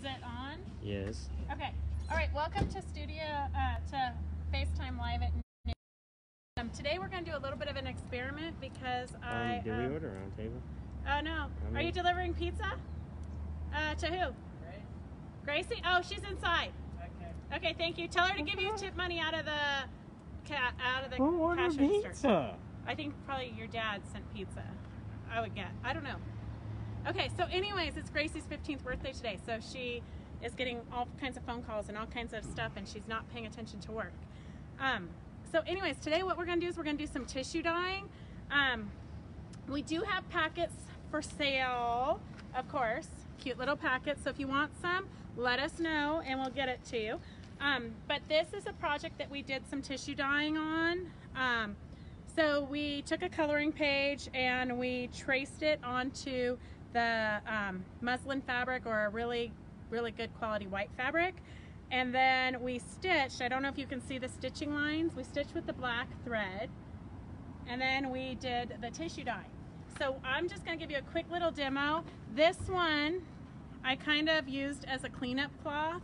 it on? Yes. Okay. All right. Welcome to to FaceTime Live at noon. Today we're going to do a little bit of an experiment because Did we order round table? Oh no. Are you delivering pizza? To who? Gracie? Oh, she's inside. Okay. Okay. Thank you. Tell her to give you tip money out of the Who ordered cash register. pizza? I think probably your dad sent pizza. I would get. I don't know. Okay, so anyways, it's Gracie's 15th birthday today, so she is getting all kinds of phone calls and all kinds of stuff, and she's not paying attention to work. So anyways, today what we're going to do is we're going to do some tissue dyeing. We do have packets for sale, of course, cute little packets, so if you want some, let us know and we'll get it to you. But this is a project that we did some tissue dyeing on. So we took a coloring page and we traced it onto the muslin fabric, or a really good quality white fabric, and then we stitched. I don't know if you can see the stitching lines. We stitched with the black thread, and then we did the tissue dye. So I'm just going to give you a quick little demo. This one I kind of used as a cleanup cloth,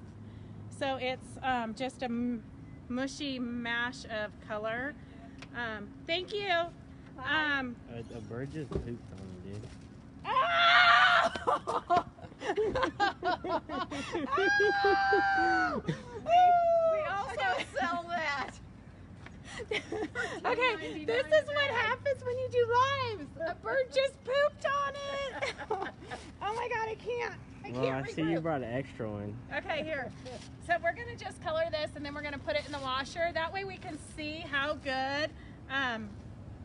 so it's just a mushy mash of color. Thank you. A bird just pooped on me, dude. Oh! We also sell that. Okay, this is what happens when you do lives. A bird just pooped on it. Oh my god, I can't. Well, I see you brought an extra one. Okay, here. So we're gonna just color this, and then we're gonna put it in the washer. That way we can see how good.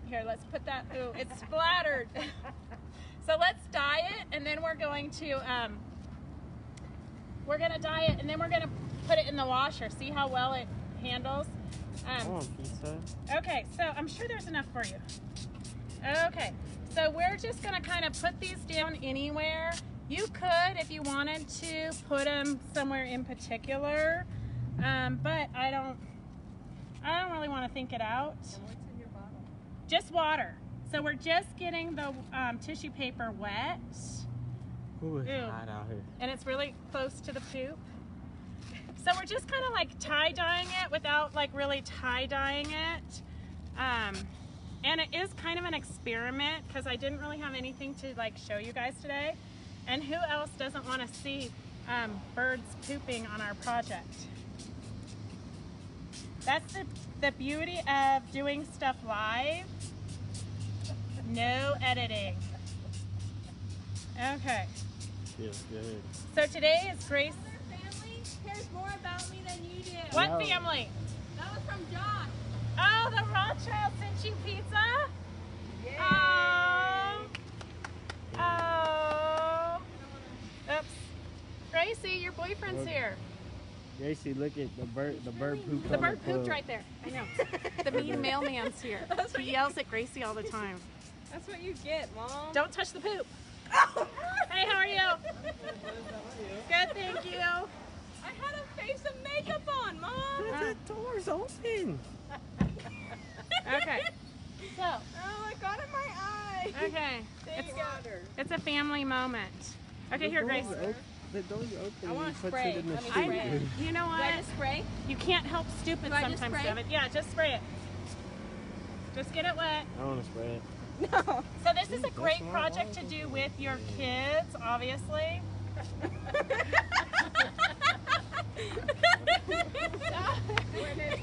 Here, let's put that. Ooh, it's splattered. So let's dye it, and then we're going to dye it, and then we're gonna put it in the washer. See how well it handles. I want pizza. Okay, so I'm sure there's enough for you. Okay, so we're just gonna kind of put these down anywhere. You could, if you wanted to, put them somewhere in particular, but I don't really want to think it out. And what's in your bottle? Just water. So we're just getting the tissue paper wet. Ooh, it's Ew. hot out here. And it's really close to the poop. So we're just kind of like tie-dyeing it without like really tie-dyeing it. And it is kind of an experiment because I didn't really have anything to like show you guys today. And who else doesn't want to see birds pooping on our project? That's the beauty of doing stuff live. No editing. Okay. Feels good. So today is Grace. Your family cares more about me than you do. What No. family? That was from Josh. Oh, the Rothschild sent you pizza? Yeah. Oh. Oh. Oops. Gracie, your boyfriend's Look. here. Gracie, look at the bird. The bird pooped The on bird the pooped quilt. right there. I know. The mean mailman's here. He yells at Gracie all the time. That's what you get, Mom. Don't touch the poop. Hey, how are you? Good, thank you. I had a face of makeup on, Mom. The door's open. Okay. So, Oh, I got in my eye. okay. There you go. It's a family moment. Okay, here, Grace. The door's open. I want He to puts spray. it in the Let me street, spray. dude. You know Do I what? just spray? You can't help stupid Do I just sometimes, spray? David. Yeah, just spray it. Just get it wet. I want to spray it. No. So this is a That's great not project to wrong. do with your kids, obviously. When it's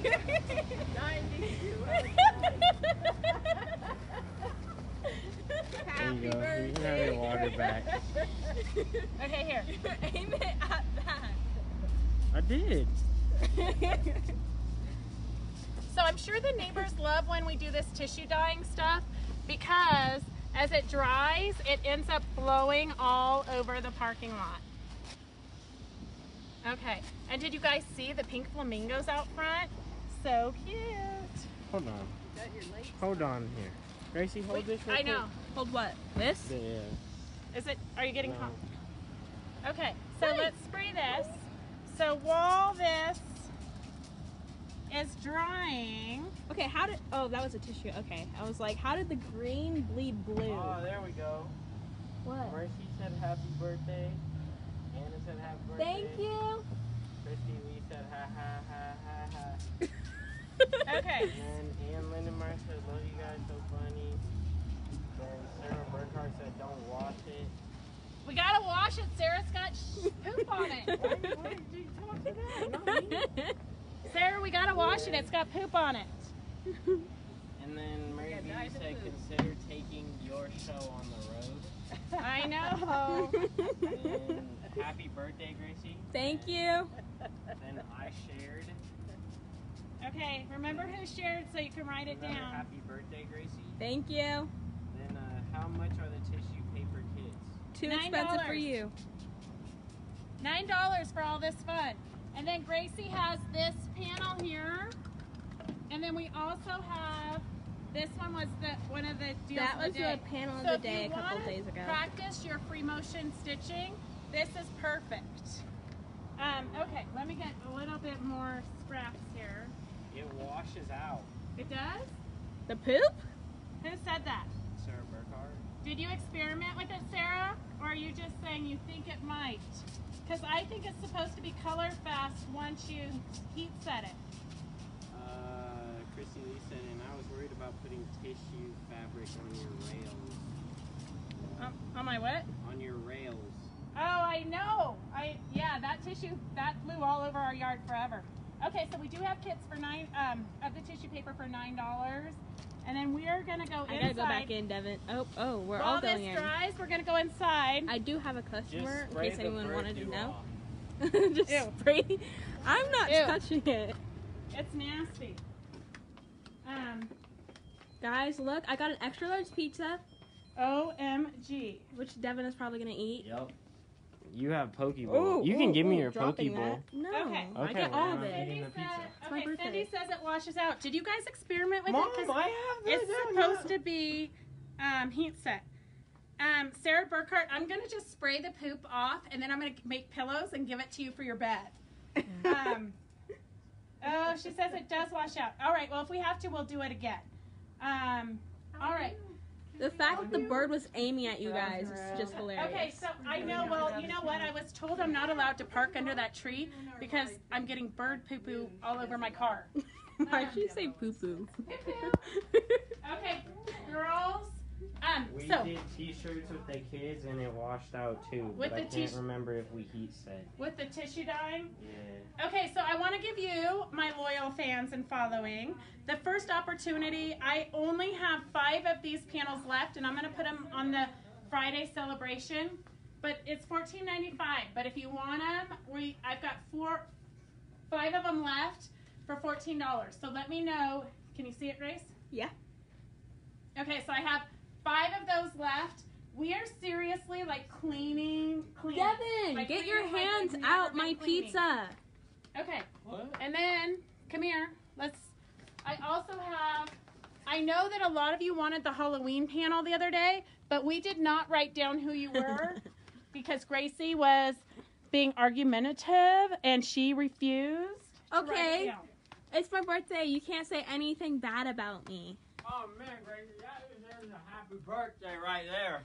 92. There you go. You can have your water back. Okay, here. Aim it at that. I did. So I'm sure the neighbors love when we do this tissue dyeing stuff because as it dries, it ends up blowing all over the parking lot. Okay, and did you guys see the pink flamingos out front? So cute. Hold on. Is that your lace? Hold on here. Gracie, hold Wait, this real I know. quick. Hold what? This? Yeah. Is it, are you getting No. hot? Okay, so let's spray this. So while this is drying. Okay, how did... Oh, that was a tissue. Okay. I was like, how did the green bleed blue? Oh, there we go. What? Gracie said happy birthday. Anna said happy birthday. birthday. Thank you. Christy Lee said ha ha ha ha ha. Okay. And then Ann Lindenmeyer said, love you guys, so funny. Then Sarah Burkhart said, don't wash it. We gotta wash it. Sarah's got poop on it. Why did you talk to that? Not me. Sarah, we gotta wash it. It's got poop on it. And then Mary B said, consider taking your show on the road. I know. And happy birthday, Gracie. Thank you. Then I shared. Okay, remember who shared so you can write it Another down. happy birthday, Gracie. Thank you. Then how much are the tissue paper kits? Too $9. expensive for you. $9 for all this fun. And then Gracie has this panel here. And then we also have, this one was one of the deals That of the was day. the panel of So the if day you a couple wanna days ago. practice your free motion stitching, this is perfect. Okay, let me get a little bit more scraps here. It washes out. It does? The poop? Who said that? Sarah Burkhart. Did you experiment with it, Sarah? Or are you just saying you think it might? Because I think it's supposed to be color fast once you heat set it. Christy Lee said, and I was worried about putting tissue fabric on your rails. On my what? On your rails. Oh, I know. Yeah, that tissue that flew all over our yard forever. Okay, so we do have kits for of the tissue paper for $9, and then we are gonna go I inside. gotta go back in, Devin. Oh, we're all While going this in. dries, we're gonna go inside. I do have a customer in case anyone wanted to know. Off. Just Ew. spray. I'm not Ew. touching it. It's nasty. Guys, look, I got an extra large pizza, OMG. which Devin is probably gonna eat. Yep. You have Pokeball. Ooh, You can give me ooh, your dropping Pokeball. that. No, Okay. I Okay, get well, all of I'm it. eating the pizza. my Okay, birthday. Cindy says it washes out. Did you guys experiment with Mom, it? 'Cause I have it's supposed to be heat set. Sarah Burkhart, I'm gonna just spray the poop off, and then I'm gonna make pillows and give it to you for your bed. Oh, she says it does wash out. All right, well, if we have to, we'll do it again. All right. The fact that the bird was aiming at you guys is just hilarious. Okay, so I know, well, you know what? I was told I'm not allowed to park under that tree because I'm getting bird poo-poo all over my car. Why'd you say poo-poo? Okay, girls. We So did t-shirts with the kids and it washed out too. With But I the can't t- remember if we heat set. with the tissue dyeing. Yeah. Okay, so I want to give you, my loyal fans and following, the first opportunity. I only have 5 of these panels left, and I'm going to put them on the Friday celebration. But it's $14.95. But if you want them, I've got 5 of them left for $14. So let me know. Can you see it, Grace? Yeah. Okay, so I have 5 of those left. We are seriously like cleaning. Devin, Like, get your cleaning like hands we've never out been my cleaning. pizza. Okay. What? And then, come here. I also have, I know that a lot of you wanted the Halloween panel the other day, but we did not write down who you were because Gracie was being argumentative and she refused to write it Okay, down. it's my birthday. You can't say anything bad about me. Oh man, Gracie, there's a happy birthday right there.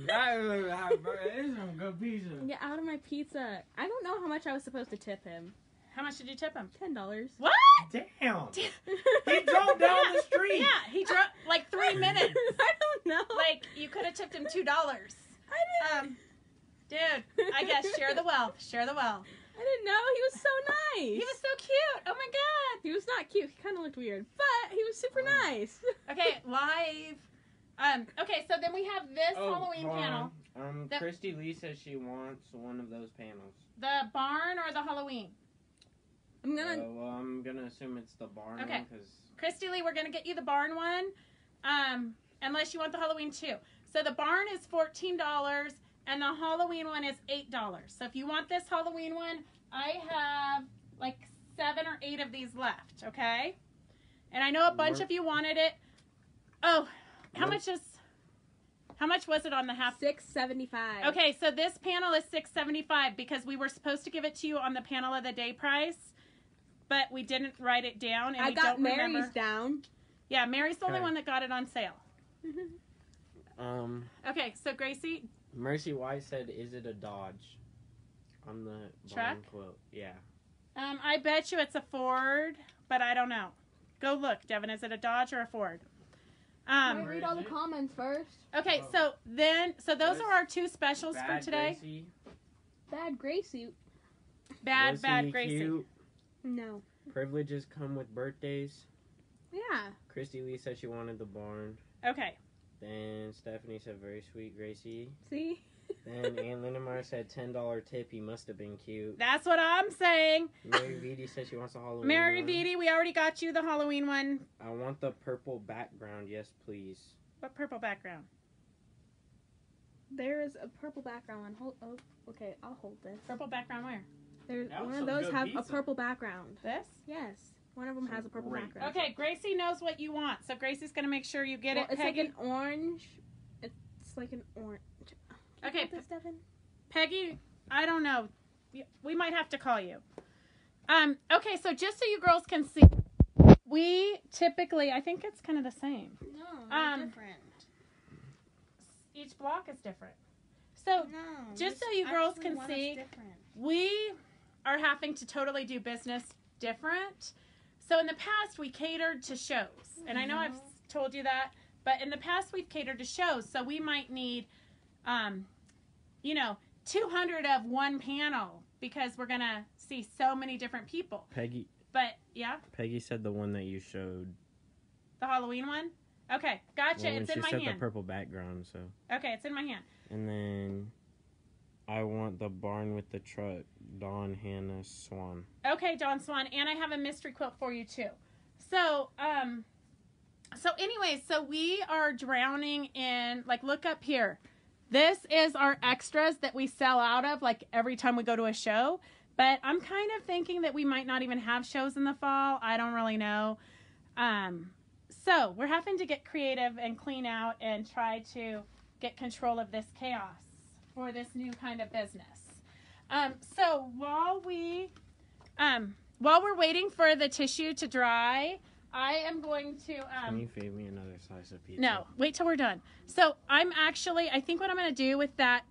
That is a happy birthday. This is some good pizza. Get out of my pizza. I don't know how much I was supposed to tip him. How much did you tip him? $10. What? Damn. He drove down the street. Yeah, he drove like 3 minutes. I don't know. Like, you could have tipped him $2. I didn't. Dude, I guess share the wealth. Share the wealth. I didn't know. He was so nice. He was so cute. Oh my god. He was not cute. He kind of looked weird, but he was super nice. Okay, live. Okay, so then we have this Halloween hold panel. on. That- Christy Lee says she wants one of those panels. The barn or the Halloween? I'm gonna. Well, I'm gonna assume it's the barn Okay. one because Christy Lee, we're gonna get you the barn one. Unless you want the Halloween too. So the barn is $14 and the Halloween one is $8. So if you want this Halloween one, I have like 7 or 8 of these left, okay? And I know a bunch of you wanted it. Oh, how much was it on the half? $6.75. Okay, so this panel is $6.75 because we were supposed to give it to you on the panel of the day price, but we didn't write it down, and I we got don't Mary's remember. down. Yeah, Mary's the only Okay. one that got it on sale. um Okay, so Gracie, Mercy White said, "Is it a Dodge?" On the Truck? barn quilt. Yeah. I bet you it's a Ford, but I don't know. Go look, Devin. Is it a Dodge or a Ford? Wait, read all the comments first. Okay, so those are our two specials for today. Gracie. Bad Gracie. Bad Gracie, Gracie. cute. No. Privileges come with birthdays. Yeah. Christy Lee said she wanted the barn. Okay. Then Stephanie said very sweet Gracie. See? Then Ann Lindemeyer said $10 tip. He must have been cute. That's what I'm saying. Mary Vitti said she wants a Halloween Mary one. Vitti, we already got you the Halloween one. I want the purple background. Yes, please. What purple background? There is a purple background one. Hold. Oh, okay. I'll hold this. Purple background where? There's That was one of some those good have a pizza. purple background. This? Yes. One of them has a purple Great. background. Okay, Gracie knows what you want, so Gracie's gonna make sure you get Well, it. it's Peggy. like an orange. It's like an orange. Can Okay, you put this, Devin? Peggy, I don't know. We might have to call you. Okay, so just so you girls can see, we typically, I think it's kind of the same. No, they're different. Each block is different. So No. just so you girls can see, we are having to totally do business different. So in the past, we catered to shows. And I know I've told you that, but in the past, we've catered to shows. So we might need, 200 of one panel because we're going to see so many different people. Peggy Yeah, Peggy said the one that you showed. the Halloween one. Okay, gotcha. Well, It's in my she said hand. the purple background, so. Okay, it's in my hand. And then I want the barn with the truck. Dawn Hannah Swan. Okay, Dawn Swan, and I have a mystery quilt for you too. So, anyways, so we are drowning in, look up here. This is our extras that we sell out of, every time we go to a show. But I'm kind of thinking that we might not even have shows in the fall. I don't really know. So we're having to get creative and clean out and try to get control of this chaos for this new kind of business. So while we're waiting for the tissue to dry, I am going to Can you feed me another slice of pizza? no, wait till we're done. So I think what I'm going to do with that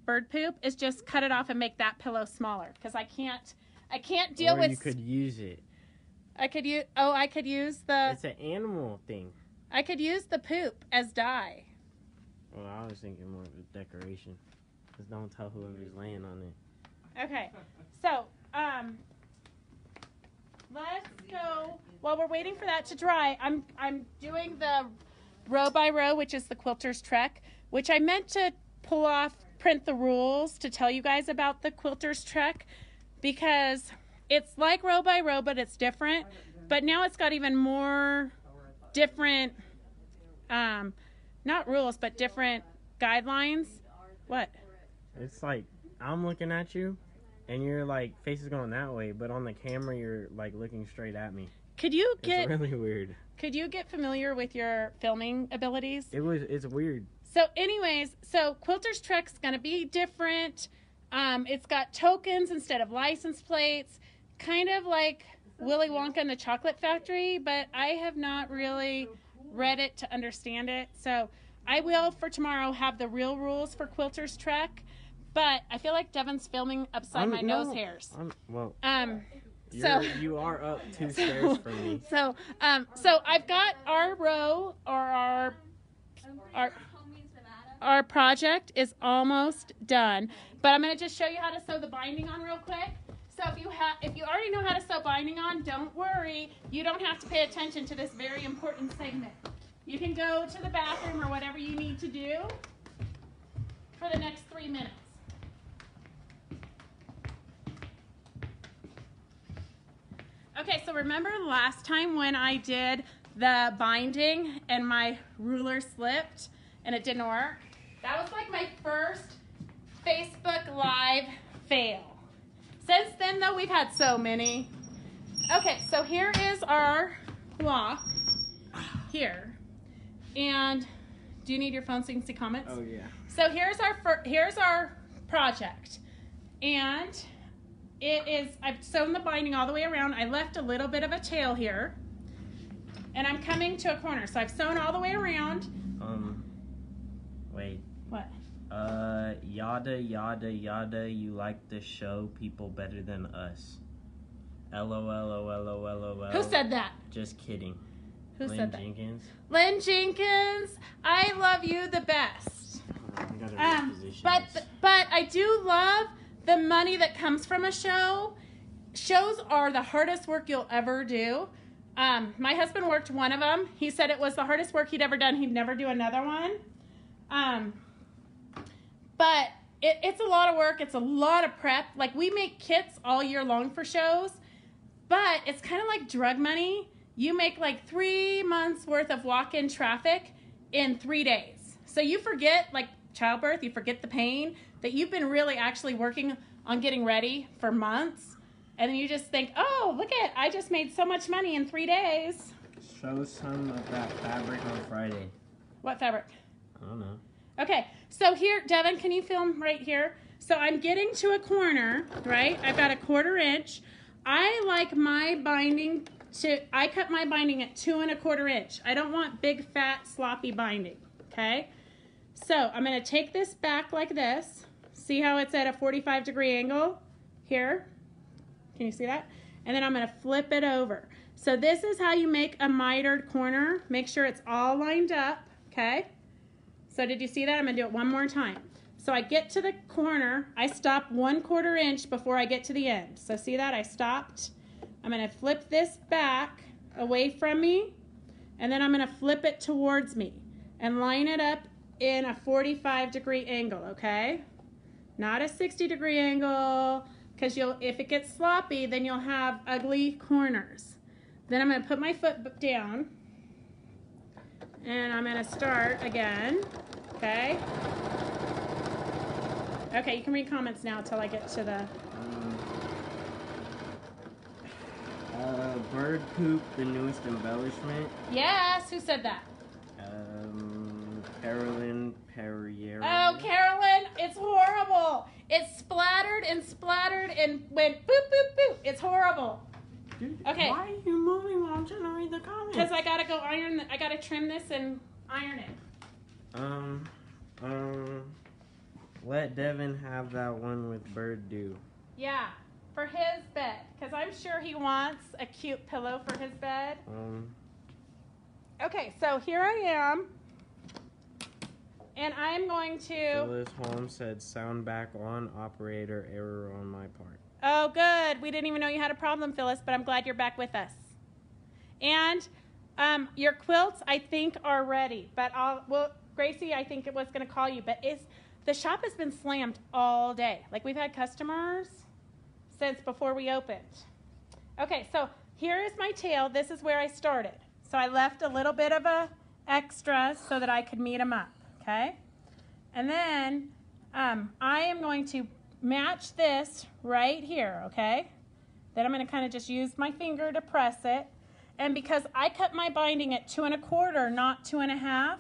bird poop is just cut it off and make that pillow smaller because I can't deal or with. you could use it. I could use the. It's an animal thing. I could use the poop as dye. Well, I was thinking more of a decoration. Just don't tell whoever's laying on it. Okay, so let's go. While we're waiting for that to dry, I'm doing the row by row, which is the Quilter's Trek, which I meant to print the rules to tell you guys about the Quilter's Trek because it's like row by row, but it's different. But now it's got even more different, not rules, but different guidelines. What? It's like I'm looking at you, and your face is going that way, but on the camera you're looking straight at me. Could you It's really weird. Could you get familiar with your filming abilities? It's weird. So anyways, Quilter's Trek's going to be different. It's got tokens instead of license plates, kind of like Willy Wonka and the Chocolate Factory, but I have not really read it to understand it. So I will, for tomorrow, have the real rules for Quilter's Trek, but I feel like Devin's filming upside my nose hairs. You are up 2 stairs from me. So I've got our row or our project is almost done, but I'm going to just show you how to sew the binding on real quick. So if you already know how to sew binding on, don't worry. You don't have to pay attention to this very important segment. You can go to the bathroom or whatever you need to do for the next 3 minutes. Okay, so remember last time when I did the binding and my ruler slipped and it didn't work? That was my first Facebook Live fail. Since then, though, we've had so many. Okay, so here is our block here. And do you need your phone so you can see comments? Oh yeah. So here's our project. And I've sewn the binding all the way around. I left a little bit of a tail here. And I'm coming to a corner. So I've sewn all the way around. Wait. What? Yada yada yada. You like the show people better than us. LOL. Who said that? Just kidding. Who Lynn said that? Jenkins. Lynn Jenkins, I love you the best. I gotta reposition But this. I do love the money that comes from a show. Shows are the hardest work you'll ever do. My husband worked one of them. He said it was the hardest work he'd ever done. He'd never do another one. But it's a lot of work. It's a lot of prep. Like, we make kits all year long for shows, but it's kind of like drug money. You make like 3 months worth of walk-in traffic in 3 days. So you forget, like childbirth, you forget the pain that you've been really actually working on getting ready for months. And then you just think, oh, look at, I just made so much money in 3 days. Show some of that fabric on Friday. What fabric? I don't know. Okay, so here, Devin, can you film right here? So I'm getting to a corner, right? I've got a 1/4 inch. I like my binding I cut my binding at 2 1/4 inch. I don't want big, fat, sloppy binding, okay? So I'm gonna take this back like this. See how it's at a 45-degree angle here? Can you see that? And then I'm gonna flip it over. So this is how you make a mitered corner. Make sure it's all lined up, okay? So did you see that? I'm gonna do it one more time. So I get to the corner, I stop 1/4 inch before I get to the end. So see that? I stopped. I'm gonna flip this back away from me, and then I'm gonna flip it towards me and line it up in a 45-degree angle, okay? Not a 60-degree angle, because if it gets sloppy, then you'll have ugly corners. Then I'm gonna put my foot down, and I'm gonna start again, okay? Okay, you can read comments now until I get to the... Bird poop, the newest embellishment. Yes, who said that? Carolyn Perrier. Oh, Carolyn, it's horrible. It splattered and went boop, boop, boop. It's horrible. Dude, Okay. why are you moving while I'm trying to read the comments? Because I gotta go I gotta trim this and iron it. Let Devin have that one with bird dew. Yeah, for his bed. Because I'm sure he wants a cute pillow for his bed. Okay, so here I am. And I'm going to... Phyllis Holmes said, sound back on, operator error on my part. Oh, good. We didn't even know you had a problem, Phyllis, but I'm glad you're back with us. And your quilts, I think, are ready. But Gracie, I think it was going to call you. But the shop has been slammed all day. Like, we've had customers since before we opened. Okay, so here is my tail. This is where I started. So I left a little bit of a extra so that I could meet them up. Okay? And then I am going to match this right here, okay? Then I'm going to kind of just use my finger to press it. And because I cut my binding at 2 1/4, not 2 1/2,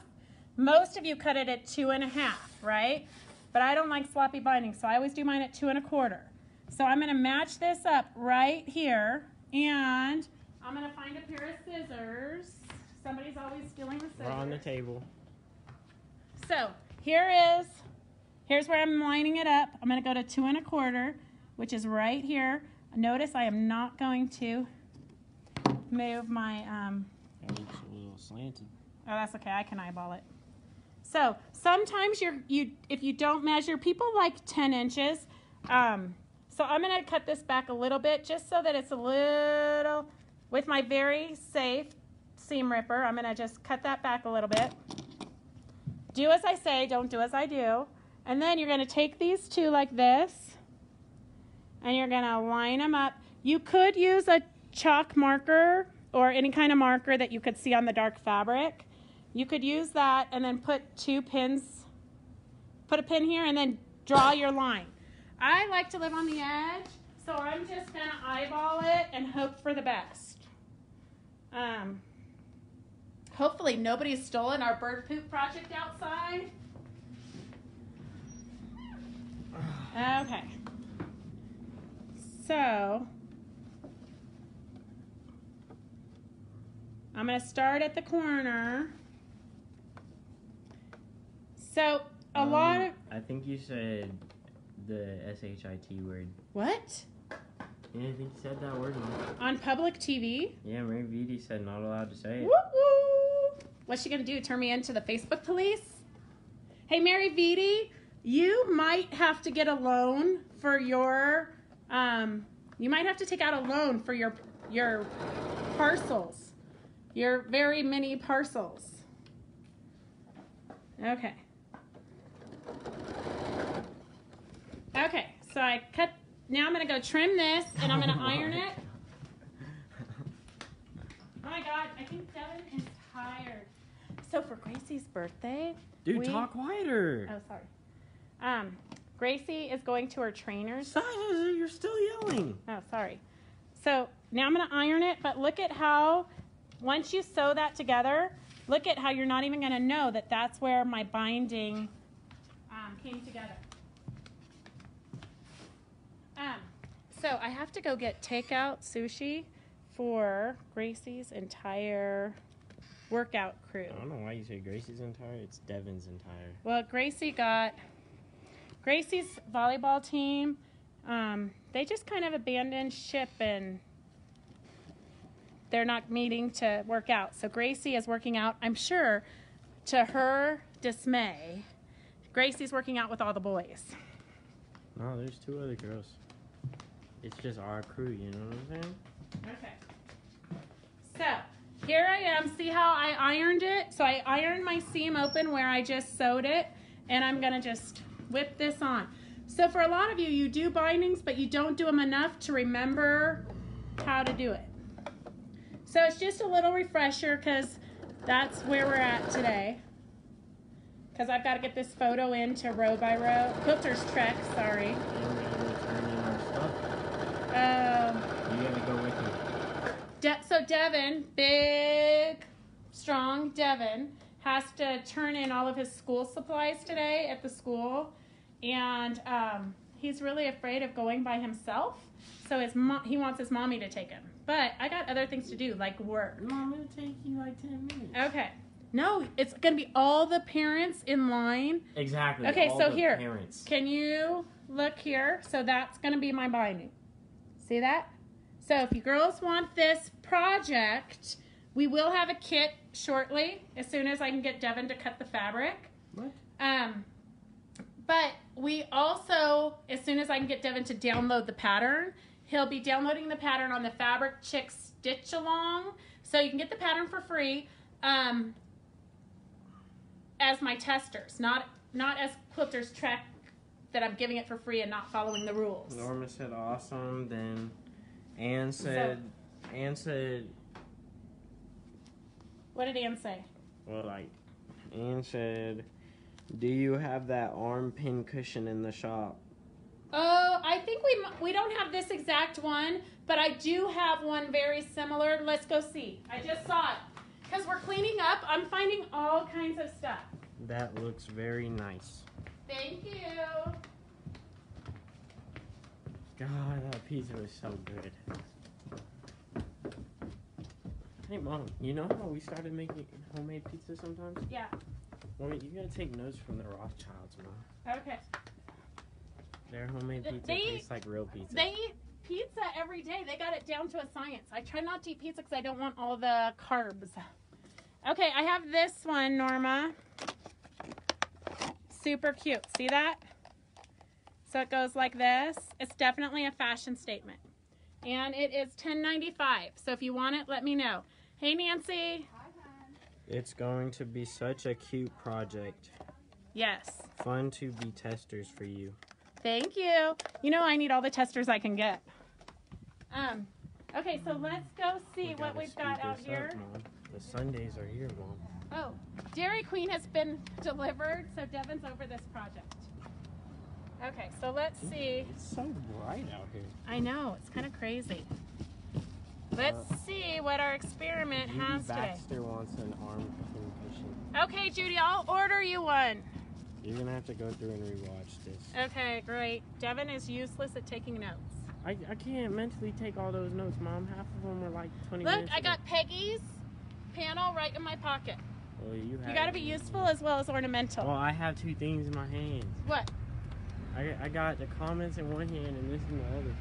most of you cut it at 2 1/2, right? But I don't like sloppy binding, so I always do mine at 2 1/4. So I'm going to match this up right here, and I'm going to find a pair of scissors. Somebody's always stealing the scissors. We're on the table. So here's where I'm lining it up. I'm going to go to 2 1/4, which is right here. Notice I am not going to move my, That looks a little slanted. oh, that's okay. I can eyeball it. So sometimes if you don't measure, people like 10 inches. So I'm going to cut this back a little bit just so that it's a little, with my very safe seam ripper, I'm going to just cut that back a little bit. Do as I say, don't do as I do. And then you're going to take these two like this, and you're going to line them up. You could use a chalk marker or any kind of marker that you could see on the dark fabric. You could use that and then put 2 pins, put a pin here and then draw your line. I like to live on the edge, so I'm just going to eyeball it and hope for the best. Hopefully nobody's stolen our bird poop project outside. Okay. So, I'm going to start at the corner. So, a lot of I think you said the SHIT word. what? Yeah, I think you said that word, Mom. On public TV? Yeah, Mary Vitti said not allowed to say it. Woo woo! What's she gonna do? Turn me into the Facebook police? Hey, Mary Vitti, you might have to get a loan for your. You might have to take out a loan for your parcels, your very many parcels. Okay. Okay, so I cut. Now I'm gonna go trim this, and I'm gonna iron it. Oh my God, I think Devin is tired. So for Gracie's birthday, Dude, talk quieter. Oh, sorry. Gracie is going to her trainers. Stop, you're still yelling. Oh, sorry. So now I'm gonna iron it, but look at how, once you sew that together, look at how you're not even gonna know that that's where my binding came together. So I have to go get takeout sushi for Gracie's entire workout crew. I don't know why you say Gracie's entire. It's Devin's entire. Well, Gracie's volleyball team, they just kind of abandoned ship and they're not meeting to work out. So Gracie is working out, I'm sure, to her dismay. Gracie's working out with all the boys. No, there's 2 other girls. It's just our crew, you know what I'm saying? Okay. So, here I am. See how I ironed it? So I ironed my seam open where I just sewed it, and I'm going to just whip this on. So for a lot of you, you do bindings, but you don't do them enough to remember how to do it. So it's just a little refresher because that's where we're at today. Because I've got to get this photo into row by row. Quilter's Trek, sorry. And we're going to turn in our stuff. You got to go with me. So Devin, big, strong Devin, has to turn in all of his school supplies today at the school. And he's really afraid of going by himself. So he wants his mommy to take him. But I got other things to do, like work. Mom, it'll take you like 10 minutes. Okay. No, it's going to be all the parents in line. Exactly. Okay, all so the here. Parents. Can you look here? So that's going to be my binding. See that? So if you girls want this project, we will have a kit shortly as soon as I can get Devin to cut the fabric. What? But we also, as soon as I can get Devin to download the pattern, he'll be downloading the pattern on the Fabric Chick Stitch Along. So you can get the pattern for free as my testers, not as Quilter's Trek that I'm giving it for free and not following the rules. Norma said awesome. Then Ann said, What did Ann say? well, like, Ann said, do you have that arm pin cushion in the shop? Oh, I think we don't have this exact one, but I do have one very similar. Let's go see. I just saw it. Because we're cleaning up, I'm finding all kinds of stuff. That looks very nice. Thank you. God, that pizza was so good. Hey, Mom, you know how we started making homemade pizza sometimes? Yeah. Well, you gotta take notes from the Rothschilds, Mom. Okay. Their homemade pizza They- tastes like real pizza. They eat pizza every day. They got it down to a science. I try not to eat pizza because I don't want all the carbs. Okay, I have this one, Norma. Super cute. See that? So it goes like this. It's definitely a fashion statement. And it is $10.95. So if you want it, let me know. Hey, Nancy. It's going to be such a cute project. Yes. Fun to be testers for you. Thank you. You know I need all the testers I can get. Okay, so let's go see We what gotta we've got speed out this here. up, Mom. The Sundays are here, Mom. Oh, Dairy Queen has been delivered, so Devin's over this project. Okay, so let's see. It's so bright out here. I know, it's kind of crazy. Let's see what our experiment Judy has today. Baxter wants an arm pin cushion. Okay, Judy, I'll order you one. You're gonna have to go through and rewatch this. Okay, great. Devin is useless at taking notes. I can't mentally take all those notes, Mom. Half of them are like 20 Look, minutes I ago. got Peggy's panel right in my pocket. Well, you got to be useful as well as ornamental. Well, I have two things in my hands. What? I got the comments in one hand and this in the other.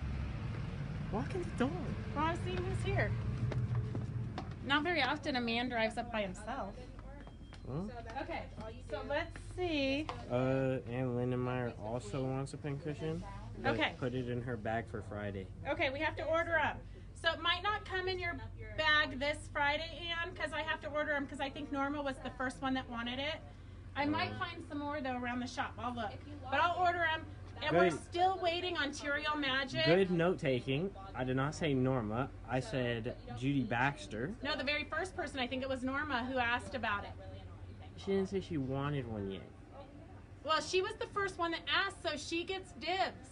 Walking the dog. I want to see who's here. Not very often a man drives up by himself. Huh? Okay, so let's see. Ann Lindenmeyer also wants a pincushion. But Okay. put it in her bag for Friday. Okay, we have to order them. So it might not come in your bag this Friday, Ann, because I have to order them because I think Norma was the first one that wanted it. I might find some more, though, around the shop. I'll look. But I'll order them. And we're Good. still waiting onTerial Magic. Good note taking. I did not say Norma. I said Judy Baxter. No, the very first person, I think it was Norma, who asked about it. She didn't say she wanted one yet. Well, she was the first one that asked, so she gets dibs.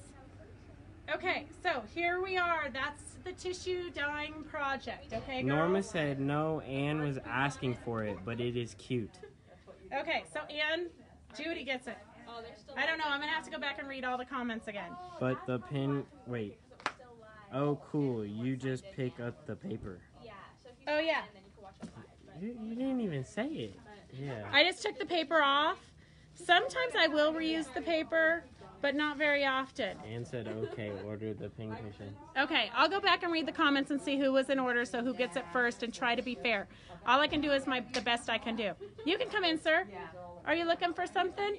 Okay, so here we are. That's the tissue dyeing project. Okay, girls? Norma said no, Ann was asking for it, but it is cute. Okay, so Ann, Judy gets it. I don't know. I'm going to have to go back and read all the comments again. But the pin, wait. Oh, cool. You just pick up the paper. Oh, yeah. You didn't even say it. Yeah. I just took the paper off. Sometimes I will reuse the paper, but not very often. Ann said, okay, order the pincushion. Okay, I'll go back and read the comments and see who was in order, so who gets it first, and try to be fair. All I can do is the best I can do. You can come in, sir. Are you looking for something?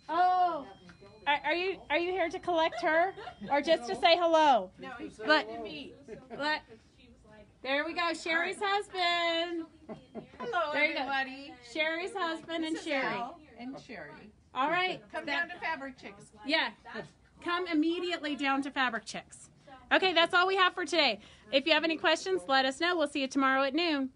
Oh, are you here to collect her, or just to say hello? No, he's But- to meet. Look, there we go. Sherry's husband. Hello, There you go. everybody. Sherry's husband and This is Sherry. Al and Sherry. All right. Come down to Fabric Chicks. Yeah. Come immediately down to Fabric Chicks. Okay, that's all we have for today. If you have any questions, let us know. We'll see you tomorrow at noon.